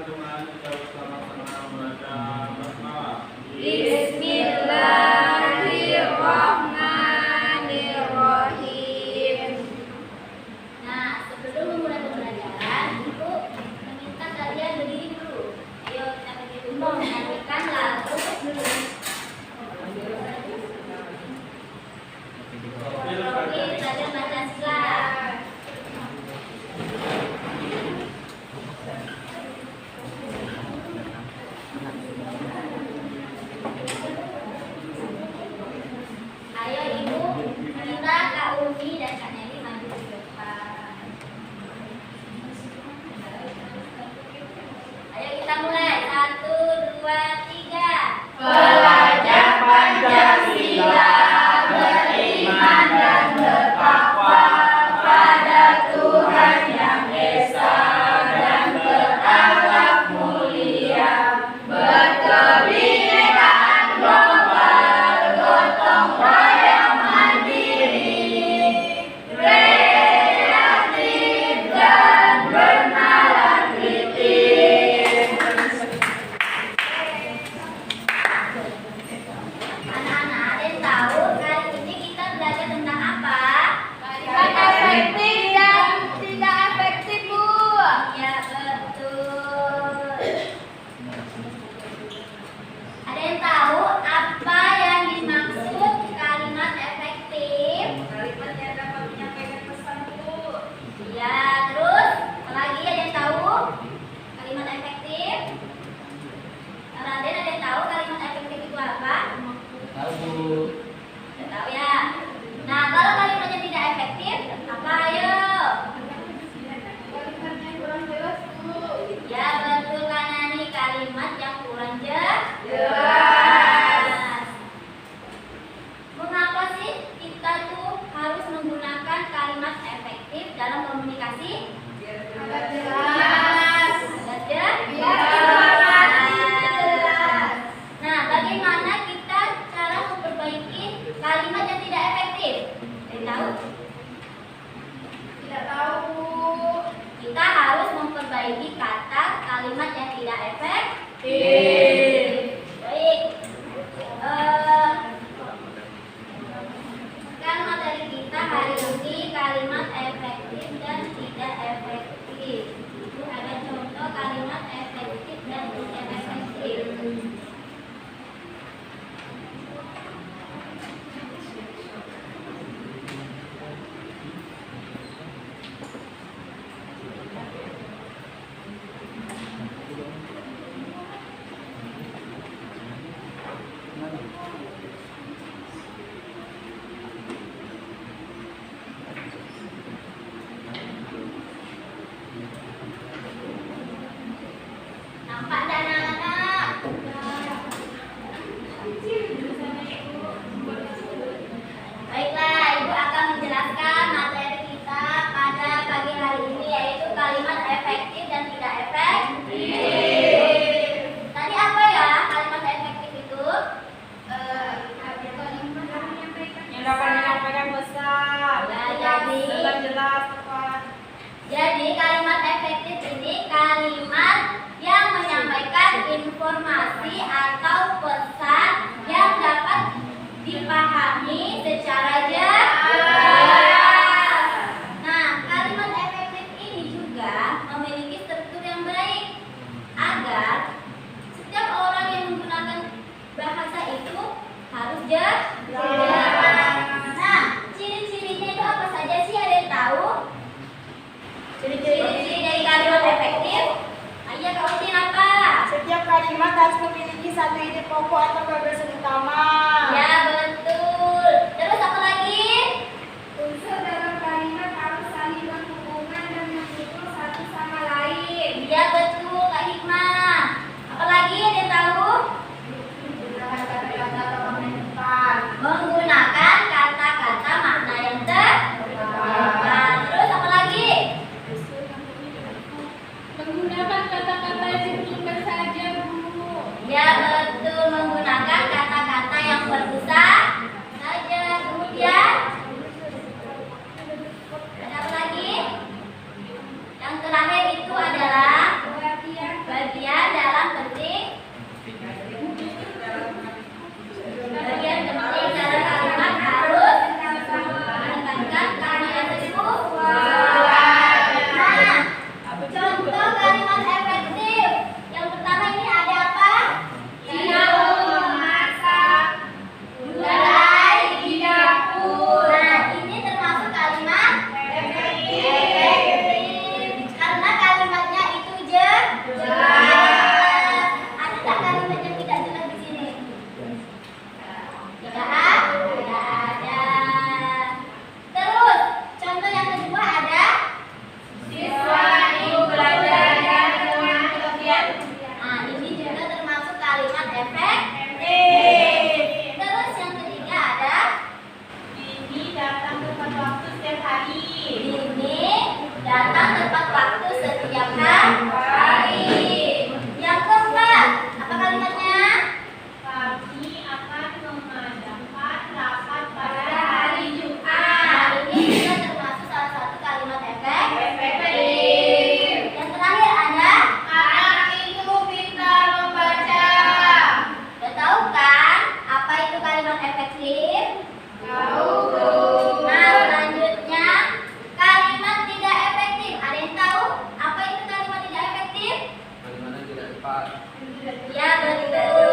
dengan ucap sama-sama membaca basmalah. Bismillahirrahmanirrahim. Nah, sebelum memulai pembelajaran, Ibu meminta kalian berdiri dulu. Ayo kita berdiri dulu menyanyikan lagu dulu. Profil Pelajar Pancasila. Ayo Ibu minta Kak Umi dan Kak Nelly maju ke depan. Ayo kita mulai. 1, 2, 3. Pelajar Pancasila beriman dan bertakwa pada Tuhan Yang Esa dan berakhlak mulia, berkebinekaan global, gotong royong mandiri, kreatif dan bernalar kritis. Anak-anak, ada yang tahu kali ini kita belajar tentang apa? Kalimat efektif dan tidak efektif, Bu. Ya, betul. Ada yang tahu apa yang dimaksud kalimat efektif? Kalimat yang dapat menyampaikan pesan, Bu. Ya, terus lagi ada yang tahu kalimat efektif? Raden, ada yang tahu kalimat efektif itu apa? Tahu Bu. Tidak tahu ya. Nah, kalau kalimatnya tidak efektif, apa ayo? Kalimat yang kurang jelas, Bu. Ya, betul kan Nani, kalimat yang kurang Jelas. Mengapa sih kita tuh harus menggunakan kalimat efektif dalam komunikasi? Agar jelas. Agar jelas. Jelas. Nah, bagaimana kita cara memperbaiki kalimat yang tidak efektif? Ada yang tahu? Tidak tahu, Bu. Kita harus memperbaiki kata kalimat yang tidak efektif. Baik. Kan materi kita hari ini kalimat efektif dan tidak efektif. Itu ada contoh kalimat efektif dan tidak efektif. Nampak dan anak-anak? Baiklah, Ibu akan menjelaskan materi kita pada pagi hari ini, yaitu kalimat efektif dan tidak efektif. Tadi apa ya kalimat efektif itu? Yang dapat menyampaikan pesan. Ya, jadi- Dengan jelas, tepat. Jadi kalimat efektif ini kalimat yang menyampaikan informasi atau pesan yang dapat dipahami secara jelas. Nah, kalimat efektif ini juga memiliki struktur yang baik agar setiap orang yang menggunakan bahasa itu harus jelas. Nah, ciri-cirinya itu apa saja sih? Ada yang tahu? Ciri-ciri dari kalimat efektif? Ayo Kak Udin apa? Setiap kalimat harus memiliki satu ide pokok atau gagasan utama. Ya betul. Terus apa lagi? Unsur dalam kalimat harus saling berhubungan dan mendukung satu sama lain. Ya betul Kak Hikmah. Apa lagi ada yang tahu? Menggunakan kata-kata atau makna yang tepat. Menggunakan kata-kata makna yang tepat. Terus apa lagi? Menggunakan kata-kata yang dibutuhkan saja, Bu. Ya betul, menggunakan kata-kata yang cepat. Ya betul.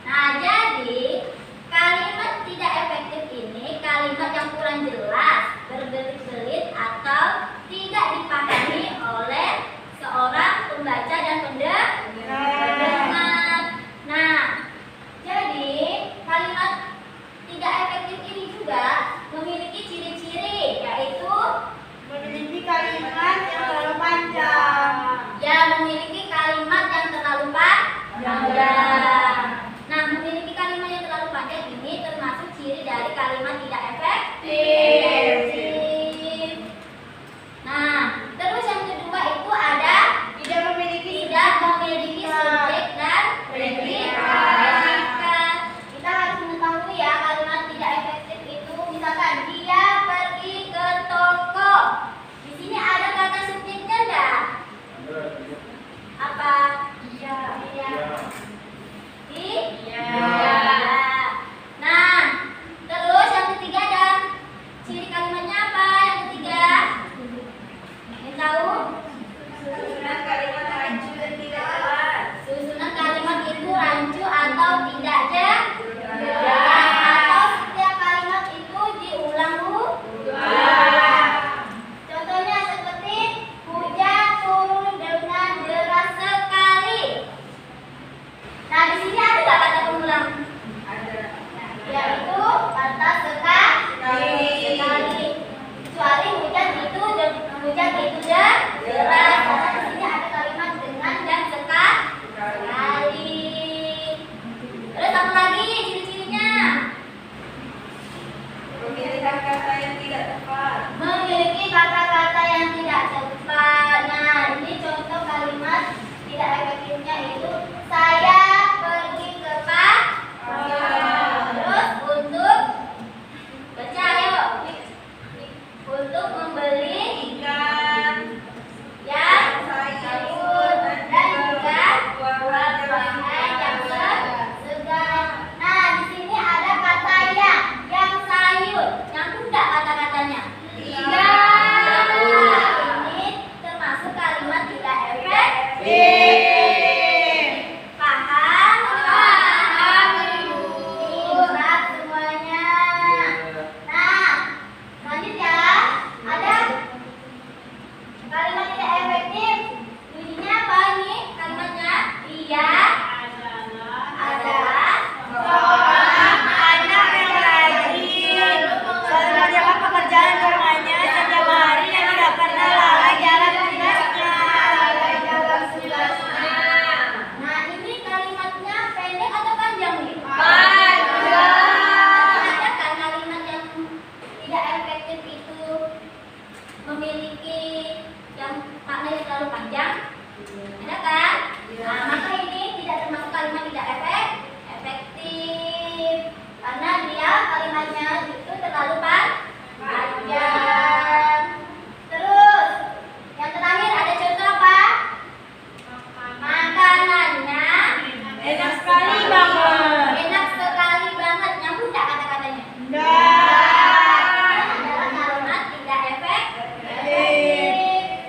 Nah, jadi kalimat tidak efektif ini kalimat yang kurang jelas, berbelit-belit atau tidak dipahami oleh seorang pembaca dan pendengar. Nah, jadi kalimat tidak efektif ini juga memiliki ciri-ciri, yaitu Memiliki kalimat yang terlalu panjang. ya memiliki kalimat yang terlalu panjang. Nah, memiliki kalimat yang terlalu panjang ini termasuk ciri dari kalimat tidak efektif. Nah, terus yang kedua itu ada Tidak memiliki subjek dan predikat. Kita harus mengetahui ya kalimat tidak efektif itu. Misalkan dia pergi ke toko. Di sini ada kata subjeknya enggak? Ada. Apa? Iya. Iya. Nah, terus yang ketiga ada ciri kalimatnya apa? Yang ketiga, yang tahu? Susunan kalimat rancu dan tidak jelas. Susunan kalimat itu rancu atau tidak jelas, atau setiap kalimat itu diulang-ulang. Contohnya seperti hujan turun dengan deras sekali. Nah, di sini ada nggak kata pengulang? Ada. Yaitu kata sekali. Kecuali hujan itu deras. Karena di sini ada kalimat dengan dan sekali. Terus apa lagi ciri-cirinya? Memiliki kata yang tidak tepat. Memiliki kata-kata yang tidak tepat. Nah, ini contoh kalimat tidak efektifnya itu saya pergi ke pasar. Terus untuk baca ayo. Untuk membeli Ikan. yang Sayur dan juga buah-buahan yang segar. Nah, di sini ada kata yang sayur. Nyambung nggak kata-katanya? Iya. Ini termasuk kalimat tidak efektif. Paham? Ingat semuanya. Nah, lanjut ya. Ada kalimat tidak efektif. Bunyinya apa ini? Kalimatnya dia adalah Seorang anak yang rajin, selalu mengerjakan pekerjaan rumahnya setiap hari yang tidak pernah lalai dalam tugasnya. Nah, ini kalimatnya pendek atau panjang nih? Panjang. Ada kan kalimat yang tidak efektif itu memiliki yang maknanya terlalu panjang? Ada kan? Nah, maka ini tidak termasuk kalimat tidak efektif karena dia kalimatnya itu terlalu panjang. Terus yang terakhir ada contoh apa? Makanannya Enak sekali banget. enak sekali banget. Nyambung nggak kata-katanya? Enggak. Adalah kalimat tidak efektif.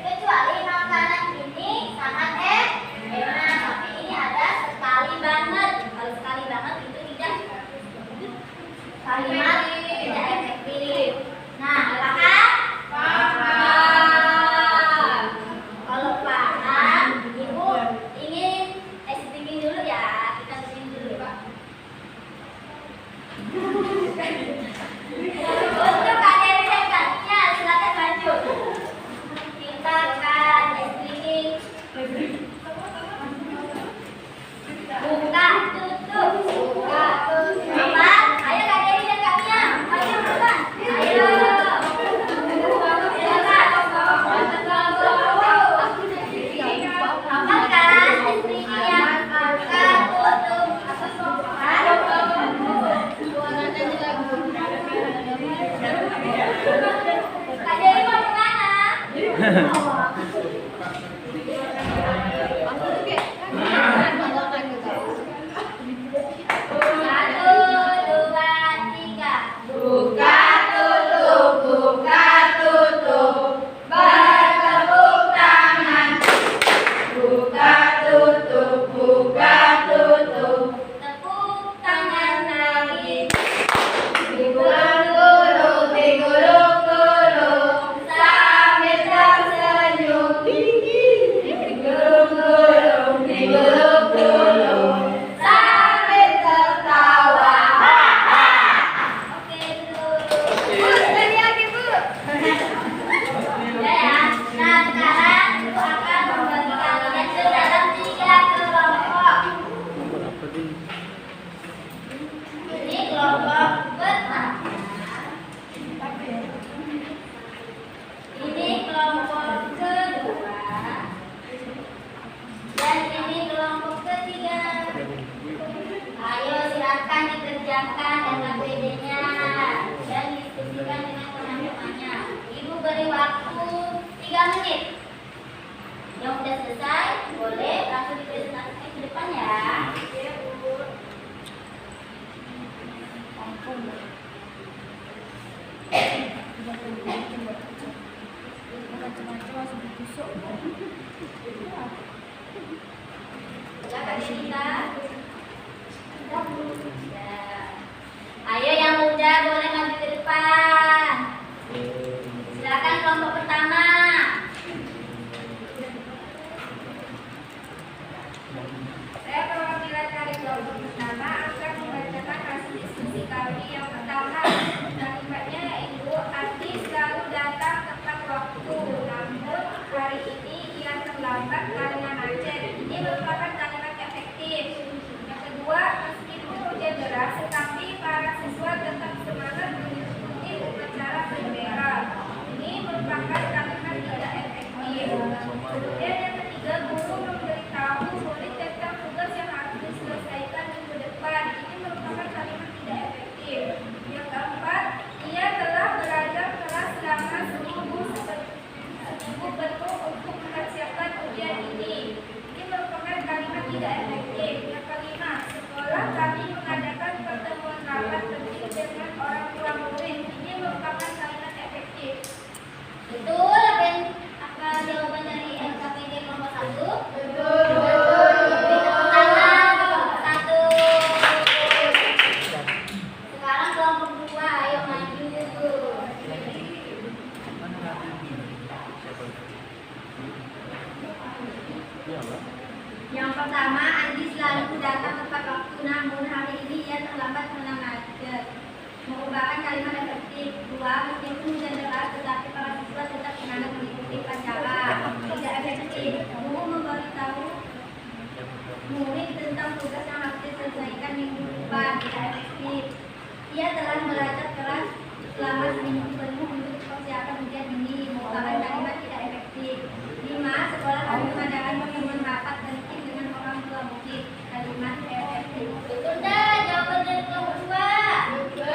Kecuali makanan ini sangat menit. Yang udah selesai boleh langsung dipresentasikan ke depan ya. Ya, Kak Devita. Ya. Ayo yang muda boleh maju ke depan. Silakan kelompok pertama. Saya perwakilan dari kelompok pertama akan membacakan hasil diskusi kami yang pertama. Kalimatnya yaitu arti selalu datang tepat waktu, namun hari ini ia terlambat karena macet. Ini merupakan kalimat efektif. Yang kedua, meskipun hujan deras, tetapi para siswa tetap semangat mengikuti upacara berbendera. Ini merupakan kalimat tidak efektif. Kemudian yang ketiga, guru memberitahu murid tentang tugas yang harus diselesaikan minggu depan. Ini merupakan kalimat tidak efektif. Yang keempat, ia telah belajar keras selama seminggu penuh untuk mempersiapkan ujian ini. Ini merupakan kalimat tidak efektif. Yang kelima, sekolah kami mengadakan pertemuan rapat penting dengan orang tua murid. Ini merupakan kalimat efektif. Betul apa jawaban dari LKPD kelompok 1? Betul. Beri tepuk tangan kelompok 1. Sekarang kelompok 2, ayo maju. Yang pertama, Andi selalu datang tepat waktu, namun hari ini ia terlambat karena macet. Merupakan kalimat efektif. Dua, meskipun hujan deras, tetapi para siswa tetap semangat mengikuti upacara. Tidak efektif. Guru memberitahu murid tentang tugas yang harus diselesaikan minggu depan. Tidak efektif. Ia telah belajar keras selama seminggu penuh untuk persiapan ujian ini. Merupakan kalimat tidak efektif. Lima, sekolah kami mengadakan pertemuan rapat penting dengan orang tua murid. Kalimat efektif. Betul dah jawaban dari kelompok 2. Betul.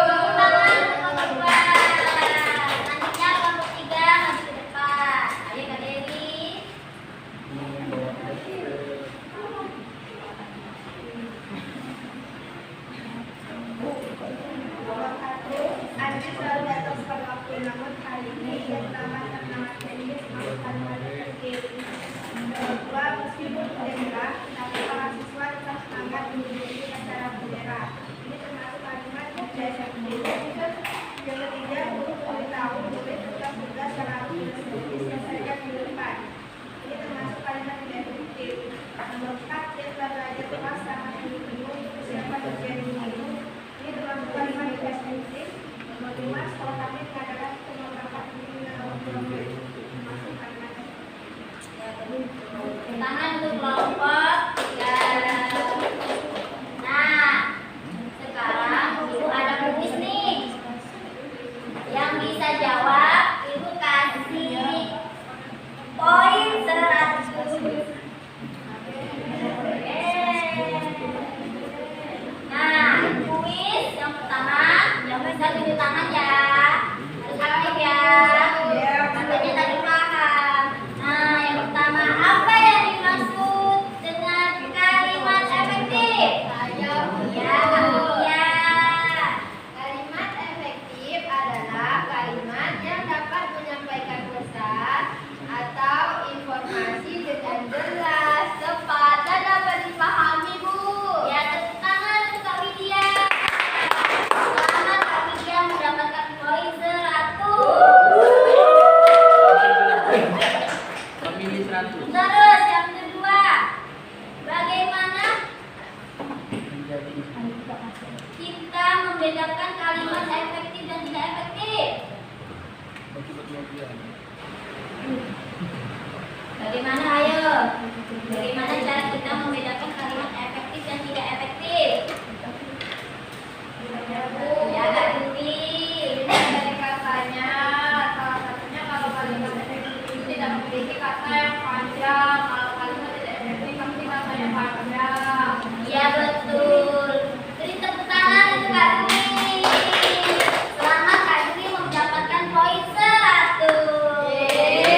Tepuk tangan kelompok 2. Selanjutnya kelompok 3 maju ke depan. Ayo Kak Dewi. Andi selalu datang tepat waktu, namun hari ini ia terlambat karena macet. Ini semangat kalimat efektif. Dua, meskipun hujan deras, tetapi para siswa tetap semangat mengikuti acara bendera. Ini termasuk kalimat tidak efektif. Yang ketiga, guru memberitahu murid tentang tugas yang harus diselesaikan minggu depan. Ini termasuk kalimat tidak efektif. Nomor 4, dia telah belajar keras selama seminggu penuh untuk persiapan ujian ini. Ini termasuk kalimat tidak efektif. Nomor 5, sekolah kami mengadakan pertemuan rapat penting dengan orang tua murid. Termasuk kalimat efektif. Tangan untuk kelompok 3. Nah, sekarang Ibu ada kuis nih. Yang bisa jawab, Ibu kasih poin 100. Nah, kuis yang pertama, yang bisa tunjuk tangan ya. Harus aktif ya. Katanya tadi paham. Nah, yang pertama, apa yang dimaksud dengan kalimat efektif? Ya, ya. Kalimat efektif adalah kalimat yang dapat menyampaikan pesan atau informasi dengan jelas, tepat, dan dapat dipahami, Bu. Ya, tepuk tangan untuk Kak Widya. Selamat Kak Widya mendapatkan poin 100. Pemilih 100 Terus yang kedua, bagaimana kita membedakan kalimat efektif dan tidak efektif? Bagaimana ayo? Bagaimana cara kita membedakan kalimat efektif dan tidak efektif? Ya Kak Dewi. Dari katanya, salah satunya kalau kalimat efektif itu tidak memiliki kata yang panjang, kalau kalimat tidak efektif pasti katanya panjang. Iya betul. Beri tepuk tangan untuk Kak Dewi. Selamat Kak Dewi mendapatkan poin 100.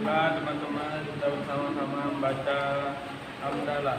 Bismillah teman-teman, kita bersama-sama membaca hamdalah.